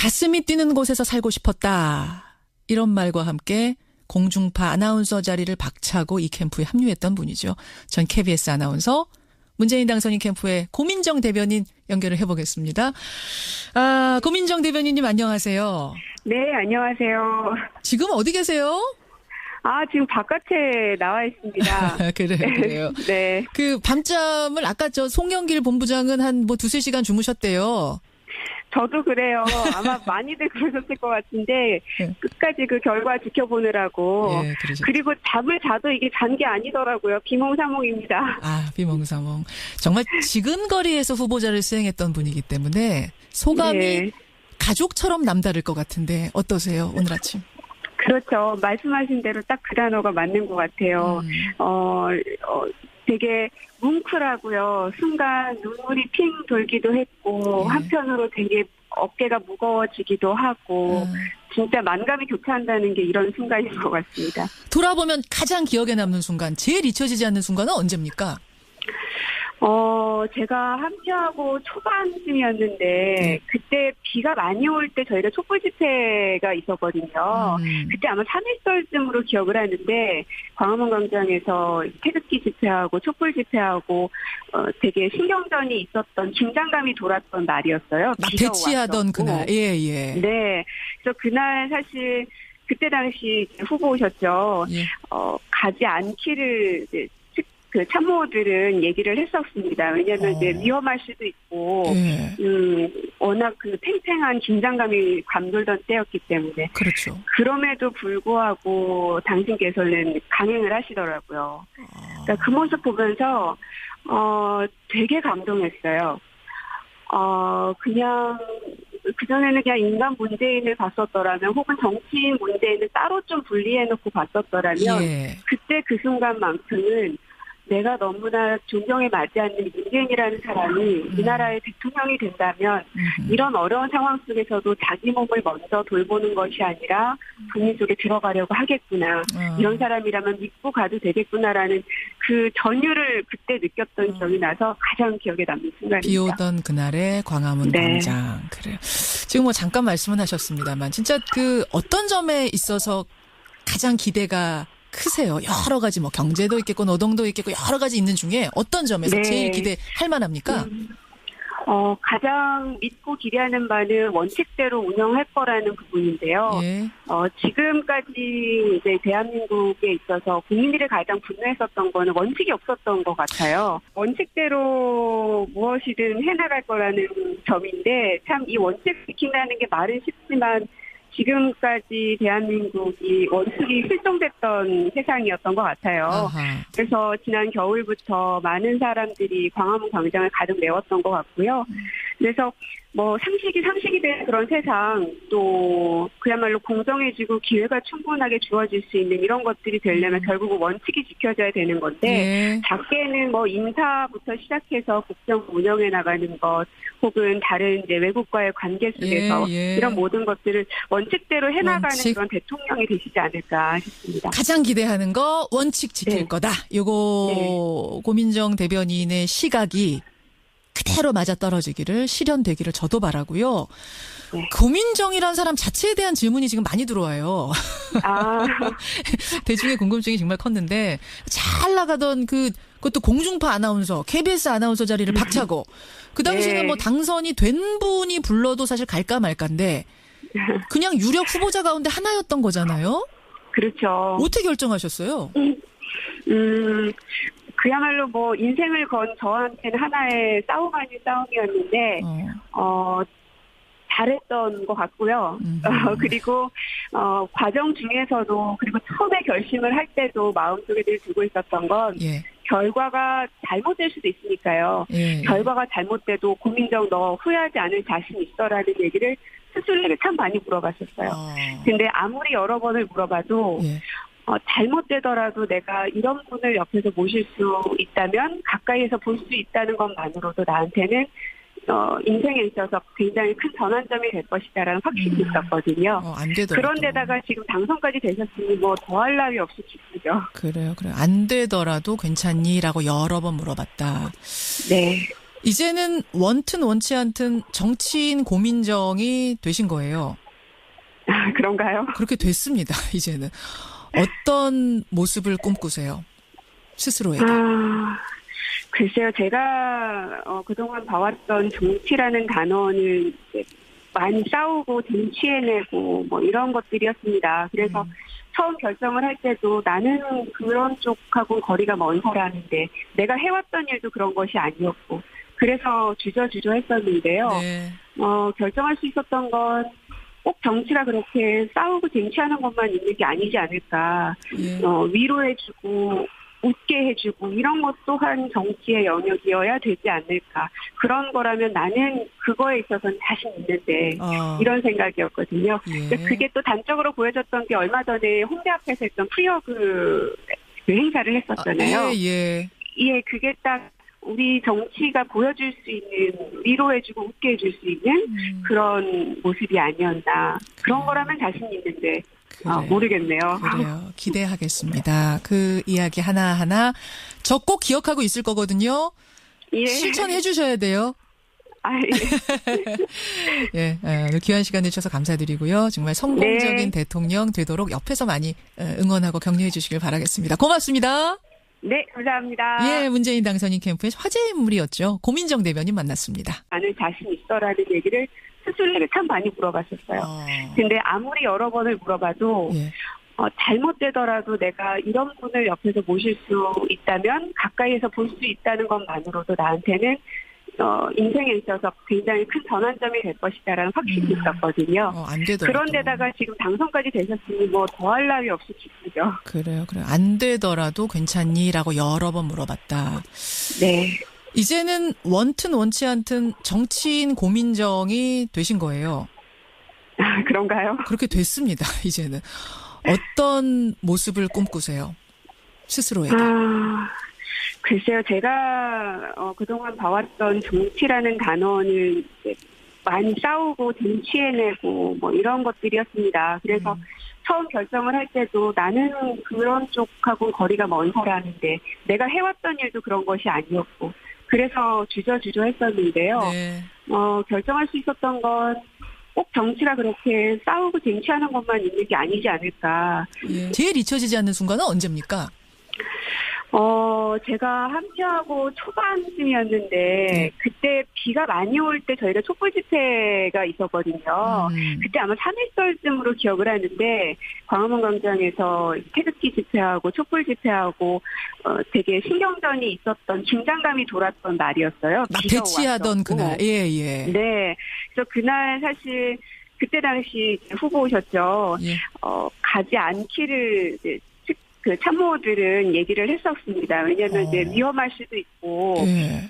가슴이 뛰는 곳에서 살고 싶었다. 이런 말과 함께 공중파 아나운서 자리를 박차고 이 캠프에 합류했던 분이죠. 전 KBS 아나운서 문재인 당선인 캠프의 고민정 대변인 연결을 해보겠습니다. 고민정 대변인님 안녕하세요. 네, 안녕하세요. 지금 어디 계세요? 지금 바깥에 나와 있습니다. 그래요. 네. 그 밤잠을 아까 저 송영길 본부장은 한 두세 시간 주무셨대요. 저도 그래요. 아마 많이들 그러셨을 것 같은데 네. 끝까지 그 결과 지켜보느라고. 예, 그러셨죠. 그리고 잠을 자도 이게 잔 게 아니더라고요. 비몽사몽입니다. 비몽사몽. 정말 지근거리에서 후보자를 수행했던 분이기 때문에 소감이 네. 가족처럼 남다를 것 같은데 어떠세요? 오늘 아침. 그렇죠. 말씀하신 대로 딱 그 단어가 맞는 것 같아요. 되게 뭉클하고요. 순간 눈물이 핑 돌기도 했고 한편으로 되게 어깨가 무거워지기도 하고 진짜 만감이 교차한다는 게 이런 순간인 것 같습니다. 돌아보면 가장 기억에 남는 순간, 제일 잊혀지지 않는 순간은 언제입니까? 제가 함께하고 초반쯤이었는데 그때 비가 많이 올 때 저희가 촛불 집회가 있었거든요. 그때 아마 3일절쯤으로 기억을 하는데 광화문 광장에서 태극기 집회하고 촛불 집회하고 되게 신경전이 있었던 긴장감이 돌았던 날이었어요. 막 대치하던 그날. 예. 네. 그래서 그날 사실 그때 당시 후보셨죠. 예. 가지 않기를 이제 그 참모들은 얘기를 했었습니다. 왜냐하면 이제 위험할 수도 있고, 워낙 그 팽팽한 긴장감이 감돌던 때였기 때문에. 그렇죠. 그럼에도 불구하고 당신께서는 강행을 하시더라고요. 그러니까 그 모습 보면서 되게 감동했어요. 그냥 그전에는 그냥 인간 문재인을 봤었더라면 혹은 정치인 문재인을 따로 좀 분리해놓고 봤었더라면 그때 그 순간만큼은 내가 너무나 존경에 맞지 않는 문재인이라는 사람이 이 나라의 대통령이 된다면 이런 어려운 상황 속에서도 자기 몸을 먼저 돌보는 것이 아니라 국민 속에 들어가려고 하겠구나. 이런 사람이라면 믿고 가도 되겠구나라는 그 전율을 그때 느꼈던 기억이 나서 가장 기억에 남는 순간입니다. 비 오던 그날의 광화문 광장. 그래요. 지금 잠깐 말씀은 하셨습니다만 진짜 그 어떤 점에 있어서 가장 기대가 크세요? 여러 가지 경제도 있겠고 노동도 있겠고 여러 가지 있는 중에 어떤 점에서 제일 기대할 만합니까? 가장 믿고 기대하는 바는 원칙대로 운영할 거라는 부분인데요. 지금까지 이제 대한민국에 있어서 국민들이 가장 분노했었던 거는 원칙이 없었던 것 같아요. 원칙대로 무엇이든 해나갈 거라는 점인데 참 이 원칙 지킨다는 게 말은 쉽지만 지금까지 대한민국이 원칙이 실종됐던 세상이었던 것 같아요. 그래서 지난 겨울부터 많은 사람들이 광화문 광장을 가득 메웠던 것 같고요. 그래서 상식이 된 그런 세상 또 그야말로 공정해지고 기회가 충분하게 주어질 수 있는 이런 것들이 되려면 결국은 원칙이 지켜져야 되는 건데 작게는 인사부터 시작해서 국정 운영해 나가는 것 혹은 다른 이제 외국과의 관계 속에서 이런 모든 것들을 원칙대로 해나가는 그런 대통령이 되시지 않을까 싶습니다. 가장 기대하는 거 원칙 지킬 거다. 요거 고민정 대변인의 시각이 그대로 맞아떨어지기를 실현되기를 저도 바라고요. 고민정이라는 사람 자체에 대한 질문이 지금 많이 들어와요. 대중의 궁금증이 정말 컸는데 잘 나가던 그것도 공중파 아나운서, KBS 아나운서 자리를 박차고 그 당시에는 당선이 된 분이 불러도 사실 갈까 말까인데 그냥 유력 후보자 가운데 하나였던 거잖아요. 그렇죠. 어떻게 결정하셨어요? 그야말로 인생을 건 저한테는 하나의 싸움 아닌 싸움이었는데 잘했던 것 같고요. 그리고 과정 중에서도 그리고 처음에 결심을 할 때도 마음속에 늘 두고 있었던 건 결과가 잘못될 수도 있으니까요. 결과가 잘못돼도 고민정 너 후회하지 않을 자신 있어라는 얘기를 스스로에게 참 많이 물어봤었어요. 근데 아무리 여러 번을 물어봐도 잘못되더라도 내가 이런 분을 옆에서 모실 수 있다면 가까이에서 볼 수 있다는 것만으로도 나한테는 인생에 있어서 굉장히 큰 전환점이 될 것이다라는 확신이 있었거든요. 안 되더라도. 그런데다가 지금 당선까지 되셨으니 더할 나위 없이 기쁘죠. 그래요. 안 되더라도 괜찮니? 라고 여러 번 물어봤다. 네. 이제는 원튼 원치 않든 정치인 고민정이 되신 거예요. 아, 그런가요? 그렇게 됐습니다. 이제는. 어떤 모습을 꿈꾸세요? 스스로에게. 글쎄요, 제가 그동안 봐왔던 정치라는 단어는 이제 많이 싸우고 쟁취해내고 뭐 이런 것들이었습니다. 그래서 처음 결정을 할 때도 나는 그런 쪽하고 거리가 먼 사람인데 내가 해왔던 일도 그런 것이 아니었고 그래서 주저주저 했었는데요. 네. 결정할 수 있었던 건 꼭 정치가 그렇게 싸우고 쟁취하는 것만 있는 게 아니지 않을까. 예. 위로해주고 웃게 해주고 이런 것 또한 정치의 영역이어야 되지 않을까. 그런 거라면 나는 그거에 있어서는 자신 있는데 이런 생각이었거든요. 예. 그게 또 단적으로 보여졌던 게 얼마 전에 홍대 앞에서 했던 프리어그 그 행사를 했었잖아요. 예. 예, 그게 딱 우리 정치가 보여줄 수 있는 위로해주고 웃게 해줄 수 있는 그런 모습이 아니었나. 그런 거라면 자신 있는데 모르겠네요. 그래요. 기대하겠습니다. 그 이야기 하나하나 저 꼭 기억하고 있을 거거든요. 예. 실천해 주셔야 돼요. 예. 예, 오늘 귀한 시간 내주셔서 감사드리고요. 정말 성공적인 대통령 되도록 옆에서 많이 응원하고 격려해 주시길 바라겠습니다. 고맙습니다. 네, 감사합니다. 예, 문재인 당선인 캠프의 화제의 인물이었죠. 고민정 대변인 만났습니다. 나는 자신 있어라는 얘기를 스스로에게 참 많이 물어봤었어요. 근데 아무리 여러 번을 물어봐도 예. 잘못되더라도 내가 이런 분을 옆에서 모실 수 있다면 가까이에서 볼 수 있다는 것만으로도 나한테는 인생에 있어서 굉장히 큰 전환점이 될 것이다라는 확신이 있었거든요. 안 되더라도. 그런데다가 지금 당선까지 되셨으니 뭐 더할 나위 없이 기쁘죠. 그래요. 안 되더라도 괜찮니? 라고 여러 번 물어봤다. 네. 이제는 원튼 원치 않든 정치인 고민정이 되신 거예요. 아, 그런가요? 그렇게 됐습니다. 이제는. 어떤 모습을 꿈꾸세요? 스스로에게. 글쎄요, 제가 그동안 봐왔던 정치라는 단어는 이제 많이 싸우고 쟁취해내고 뭐 이런 것들이었습니다. 그래서 처음 결정을 할 때도 나는 그런 쪽하고 거리가 먼 사람인데 내가 해왔던 일도 그런 것이 아니었고 그래서 주저주저 했었는데요. 네. 결정할 수 있었던 건 꼭 정치가 그렇게 싸우고 쟁취하는 것만 있는 게 아니지 않을까. 예. 제일 잊혀지지 않는 순간은 언제입니까? 제가 함께하고 초반쯤이었는데, 그때 비가 많이 올 때 저희가 촛불 집회가 있었거든요. 그때 아마 3일절쯤으로 기억을 하는데, 광화문 광장에서 태극기 집회하고 촛불 집회하고, 되게 신경전이 있었던, 긴장감이 돌았던 날이었어요. 막 비가 대치하던 왔었고. 그날. 예. 네. 그래서 그날 사실, 그때 당시 후보셨죠. 예. 가지 않기를 이제 그 참모들은 얘기를 했었습니다. 왜냐하면 이제 위험할 수도 있고, 예.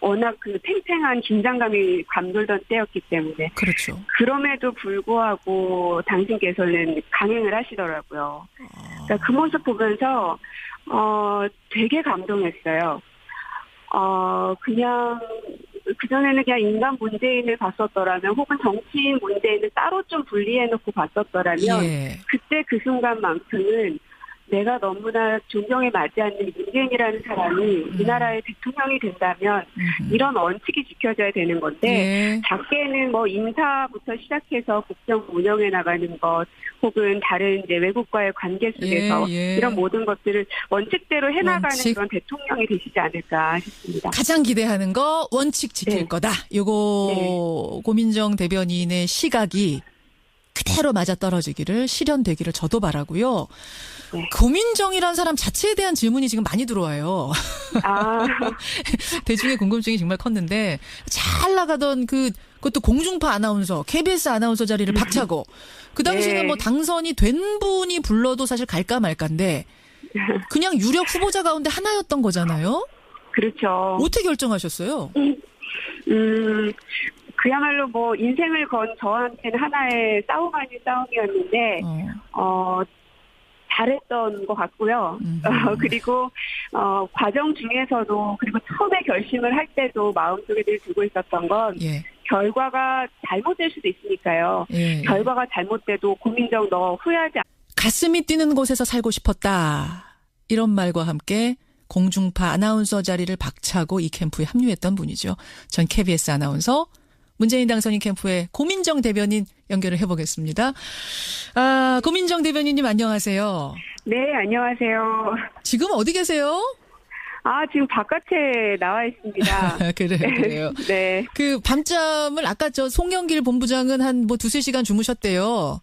워낙 그 팽팽한 긴장감이 감돌던 때였기 때문에. 그렇죠. 그럼에도 불구하고 당신께서는 강행을 하시더라고요. 그러니까 그 모습 보면서 되게 감동했어요. 그냥 그전에는 그냥 인간 문재인을 봤었더라면 혹은 정치인 문재인을 따로 좀 분리해놓고 봤었더라면 예. 그때 그 순간만큼은 내가 너무나 존경에 맞지 않는 문재인이라는 사람이 이 나라의 대통령이 된다면 이런 원칙이 지켜져야 되는 건데 예. 작게는 뭐 인사부터 시작해서 국정 운영해 나가는 것 혹은 다른 이제 외국과의 관계 속에서 예. 이런 모든 것들을 원칙대로 해나가는 그런 대통령이 되시지 않을까 싶습니다. 가장 기대하는 거 원칙 지킬 거다. 요거 고민정 대변인의 시각이 그대로 맞아떨어지기를 실현되기를 저도 바라고요. 네. 고민정이란 사람 자체에 대한 질문이 지금 많이 들어와요. 대중의 궁금증이 정말 컸는데 잘 나가던 그것도 공중파 아나운서, KBS 아나운서 자리를 박차고 그 당시에는 뭐 당선이 된 분이 불러도 사실 갈까 말까인데 그냥 유력 후보자 가운데 하나였던 거잖아요. 그렇죠. 어떻게 결정하셨어요? 그야말로 뭐 인생을 건 저한테는 하나의 싸움 아닌 싸움이었는데 잘했던 것 같고요. 그리고 과정 중에서도 그리고 처음에 결심을 할 때도 마음속에 늘 두고 있었던 건 결과가 잘못될 수도 있으니까요. 결과가 잘못돼도 고민정 너 후회하지 않... 가슴이 뛰는 곳에서 살고 싶었다. 이런 말과 함께 공중파 아나운서 자리를 박차고 이 캠프에 합류했던 분이죠. 전 KBS 아나운서 문재인 당선인 캠프의 고민정 대변인 연결을 해보겠습니다. 고민정 대변인님 안녕하세요. 네, 안녕하세요. 지금 어디 계세요? 지금 바깥에 나와 있습니다. 그래요. 네. 그 밤잠을 아까 저 송영길 본부장은 한 뭐 2-3시간 주무셨대요.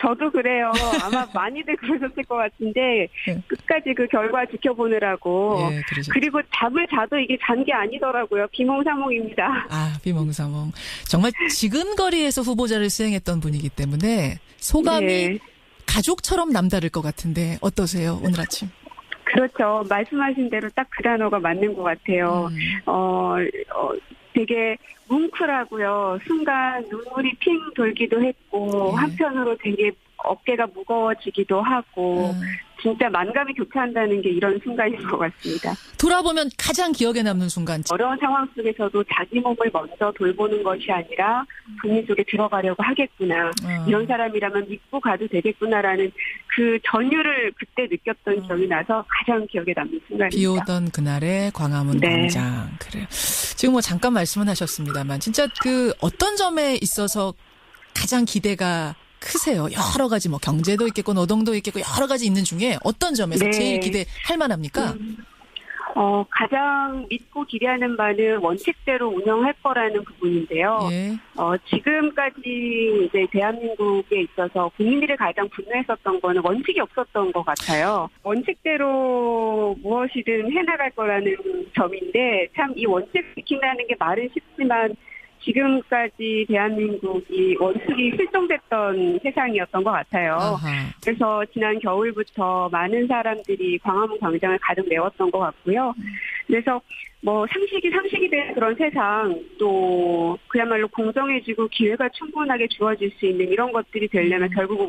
저도 그래요. 아마 많이들 그러셨을 것 같은데 네. 끝까지 그 결과 지켜보느라고. 예, 그러셨죠. 그리고 잠을 자도 이게 잔 게 아니더라고요. 비몽사몽입니다. 비몽사몽. 정말 지근거리에서 후보자를 수행했던 분이기 때문에 소감이 네. 가족처럼 남다를 것 같은데 어떠세요? 오늘 아침. 그렇죠. 말씀하신 대로 딱 그 단어가 맞는 것 같아요. 되게 뭉클하고요. 순간 눈물이 핑 돌기도 했고 한편으로 되게 어깨가 무거워지기도 하고 진짜 만감이 교차한다는 게 이런 순간인 것 같습니다. 돌아보면 가장 기억에 남는 순간. 어려운 상황 속에서도 자기 몸을 먼저 돌보는 것이 아니라 국민 속에 들어가려고 하겠구나. 이런 사람이라면 믿고 가도 되겠구나라는 그 전율을 그때 느꼈던 기억이 나서 가장 기억에 남는 순간입니다. 비 오던 그날의 광화문 광장. 그래요. 지금 뭐 잠깐 말씀은 하셨습니다만 진짜 그 어떤 점에 있어서 가장 기대가 크세요? 여러 가지 뭐 경제도 있겠고 노동도 있겠고 여러 가지 있는 중에 어떤 점에서 제일 기대할 만합니까? 가장 믿고 기대하는 바는 원칙대로 운영할 거라는 부분인데요. 예. 지금까지 이제 대한민국에 있어서 국민들이 가장 분노했었던 거는 원칙이 없었던 것 같아요. 원칙대로 무엇이든 해나갈 거라는 점인데 참 이 원칙 지킨다는 게 말은 쉽지만 지금까지 대한민국이 원칙이 실종됐던 세상이었던 것 같아요. 아하. 그래서 지난 겨울부터 많은 사람들이 광화문 광장을 가득 메웠던 것 같고요. 그래서 뭐 상식이 된 그런 세상 또 그야말로 공정해지고 기회가 충분하게 주어질 수 있는 이런 것들이 되려면 결국은